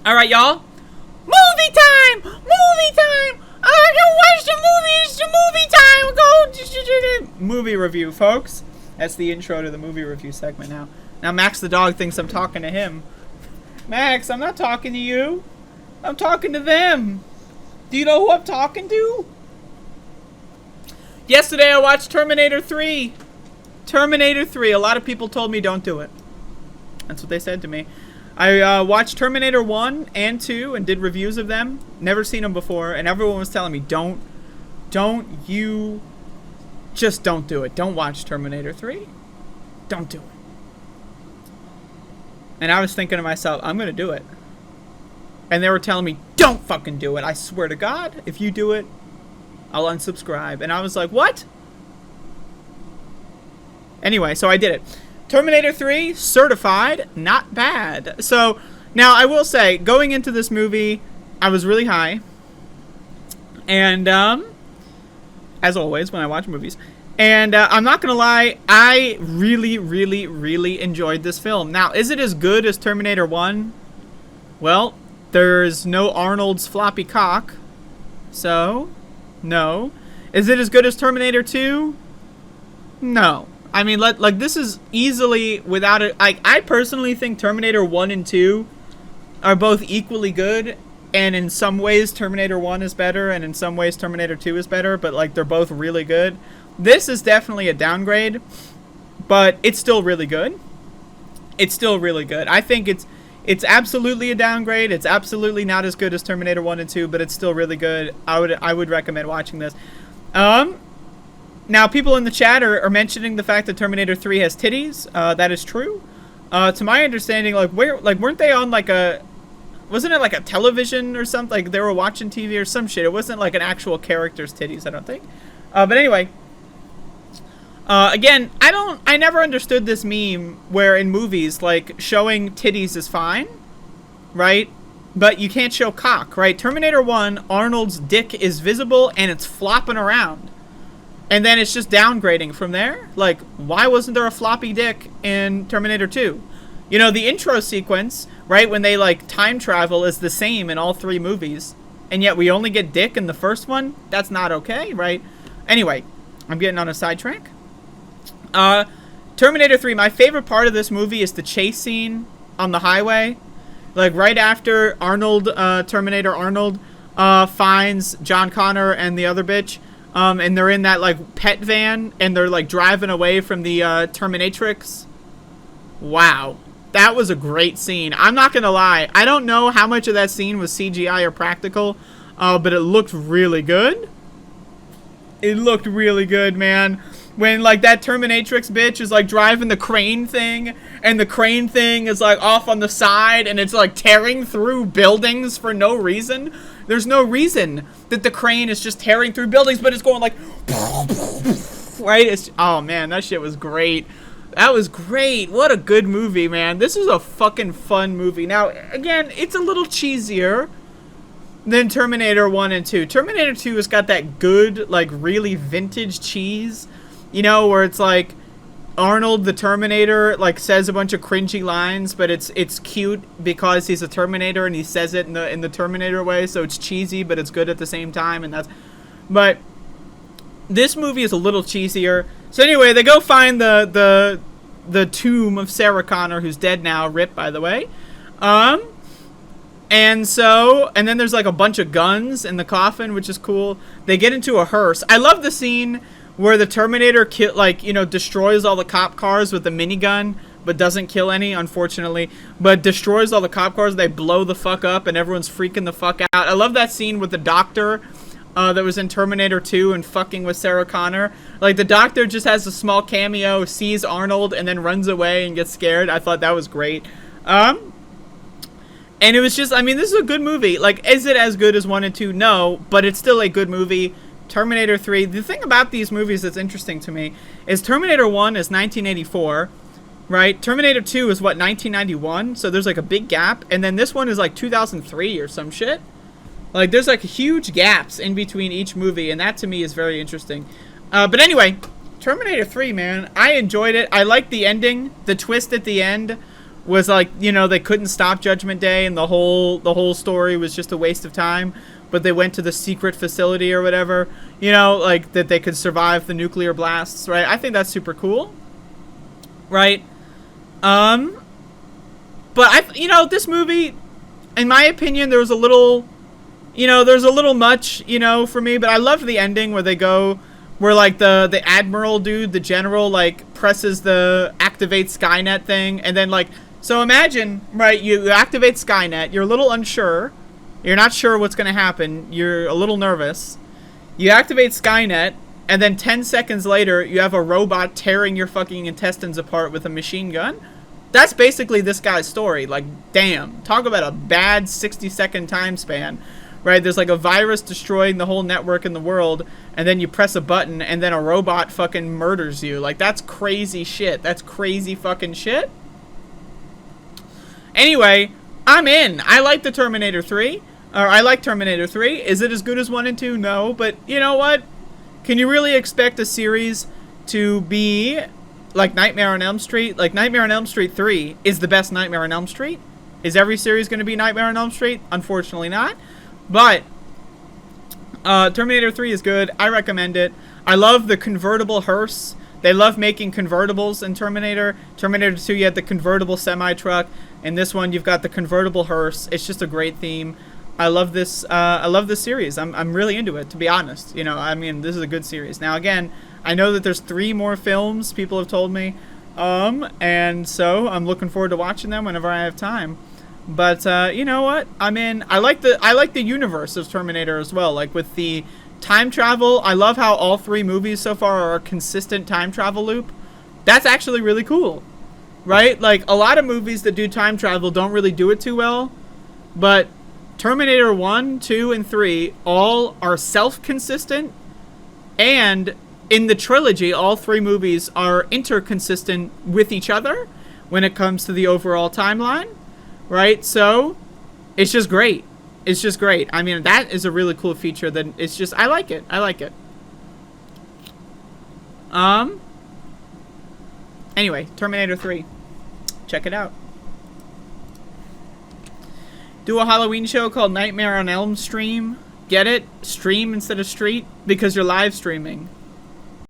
Alright, y'all. Movie time! Movie time! I don't watch the movie. It's the movie time. Go movie review, folks. That's the intro to the movie review segment now. Now Max the dog thinks I'm talking to him. Max, I'm not talking to you. I'm talking to them. Do you know who I'm talking to? Yesterday I watched Terminator 3. Terminator 3. A lot of people told me don't do it. That's what they said to me. I watched Terminator 1 and 2 and did reviews of them. Never seen them before, and everyone was telling me, don't do it. Don't watch Terminator 3. Don't do it. And I was thinking to myself, I'm going to do it. And they were telling me, don't fucking do it. I swear to God, if you do it, I'll unsubscribe. And I was like, what? Anyway, so I did it. Terminator 3, certified, not bad. So, now I will say, going into this movie, I was really high. And, as always, when I watch movies. And, I'm not gonna lie, I really, really, really enjoyed this film. Now, is it as good as Terminator 1? Well, there's no Arnold's floppy cock. So, no. Is it as good as Terminator 2? No. I mean, like this is easily without it. I personally think Terminator 1 and 2 are both equally good, and in some ways Terminator 1 is better, and in some ways Terminator 2 is better, but like they're both really good. This is definitely a downgrade, but it's still really good. It's still really good. I think it's absolutely a downgrade. It's absolutely not as good as Terminator 1 and 2, but it's still really good. I would recommend watching this. Now, people in the chat are mentioning the fact that Terminator 3 has titties. That is true. To my understanding, weren't they on wasn't it like a television or something? Like they were watching TV or some shit. It wasn't like an actual character's titties, I don't think. But anyway, again, I never understood this meme where in movies, like showing titties is fine, right? But you can't show cock, right? Terminator 1, Arnold's dick is visible and it's flopping around. And then it's just downgrading from there. Like, why wasn't there a floppy dick in Terminator 2? You know, the intro sequence, right, when they, like, time travel is the same in all three movies. And yet we only get dick in the first one? That's not okay, right? Anyway, I'm getting on a sidetrack. Terminator 3, my favorite part of this movie is the chase scene on the highway. Like, right after Terminator Arnold finds John Connor and the other bitch. And they're in that, like, pet van, and they're, like, driving away from the, Terminatrix. Wow. That was a great scene. I'm not gonna lie. I don't know how much of that scene was CGI or practical, but it looked really good. It looked really good, man. When, like, that Terminatrix bitch is, like, driving the crane thing, and the crane thing is, like, off on the side, and it's, like, tearing through buildings for no reason. There's no reason that the crane is just tearing through buildings, but it's going, like, right? Oh, man, that shit was great. That was great. What a good movie, man. This is a fucking fun movie. Now, again, it's a little cheesier than Terminator 1 and 2. Terminator 2 has got that good, like, really vintage cheese. You know, where it's like Arnold the Terminator like says a bunch of cringy lines, but it's cute because he's a Terminator and he says it in the Terminator way, so it's cheesy but it's good at the same time, and but this movie is a little cheesier. So anyway, they go find the tomb of Sarah Connor, who's dead now, rip by the way. And then there's like a bunch of guns in the coffin, which is cool. They get into a hearse. I love the scene where the Terminator destroys all the cop cars with the minigun, but doesn't kill any, unfortunately. But destroys all the cop cars, they blow the fuck up, and everyone's freaking the fuck out. I love that scene with the doctor that was in Terminator 2 and fucking with Sarah Connor. Like, the doctor just has a small cameo, sees Arnold, and then runs away and gets scared. I thought that was great. And it was just, I mean, this is a good movie. Like, is it as good as 1 and 2? No, but it's still a good movie. Terminator 3, the thing about these movies that's interesting to me is Terminator 1 is 1984, right? Terminator 2 is, 1991? So there's, like, a big gap. And then this one is, like, 2003 or some shit. Like, there's, like, huge gaps in between each movie, and that, to me, is very interesting. But anyway, Terminator 3, man, I enjoyed it. I liked the ending, the twist at the end, was like, you know, they couldn't stop Judgment Day, and the whole story was just a waste of time. But they went to the secret facility or whatever, you know, like that they could survive the nuclear blasts, right? I think that's super cool, right? But you know, this movie, in my opinion, there was a little, you know, there's a little much, you know, for me. But I loved the ending where they go, where like the admiral dude, the general, like presses the activate Skynet thing, and then like, so imagine, right? You activate Skynet, you're a little unsure. You're not sure what's going to happen. You're a little nervous. You activate Skynet, and then 10 seconds later, you have a robot tearing your fucking intestines apart with a machine gun. That's basically this guy's story. Like, damn. Talk about a bad 60-second time span, right? There's like a virus destroying the whole network in the world, and then you press a button, and then a robot fucking murders you. Like, that's crazy shit. That's crazy fucking shit. Anyway, I'm in. I like the Terminator 3. Or I like Terminator 3. Is it as good as 1 and 2? No. But you know what? Can you really expect a series to be like Nightmare on Elm Street? Like, Nightmare on Elm Street 3 is the best Nightmare on Elm Street. Is every series going to be Nightmare on Elm Street? Unfortunately not. But Terminator 3 is good. I recommend it. I love the convertible hearse. They love making convertibles in Terminator. Terminator 2, you had the convertible semi-truck. In this one, you've got the convertible hearse. It's just a great theme. I love this series. I'm really into it, to be honest. You know, I mean, this is a good series. Now, again, I know that there's 3 more films, people have told me. And so I'm looking forward to watching them whenever I have time. But you know what? I mean, I like the universe of Terminator as well. Like with the time travel, I love how all 3 movies so far are a consistent time travel loop. That's actually really cool. Right? Like, a lot of movies that do time travel don't really do it too well. But Terminator 1, 2, and 3 all are self-consistent. And in the trilogy, all 3 movies are interconsistent with each other when it comes to the overall timeline. Right? So, it's just great. It's just great. I mean, that is a really cool feature. That it's just, I like it. I like it. Anyway, Terminator 3. Check it out. Do a Halloween show called Nightmare on Elm Stream. Get it? Stream instead of street? Because you're live streaming.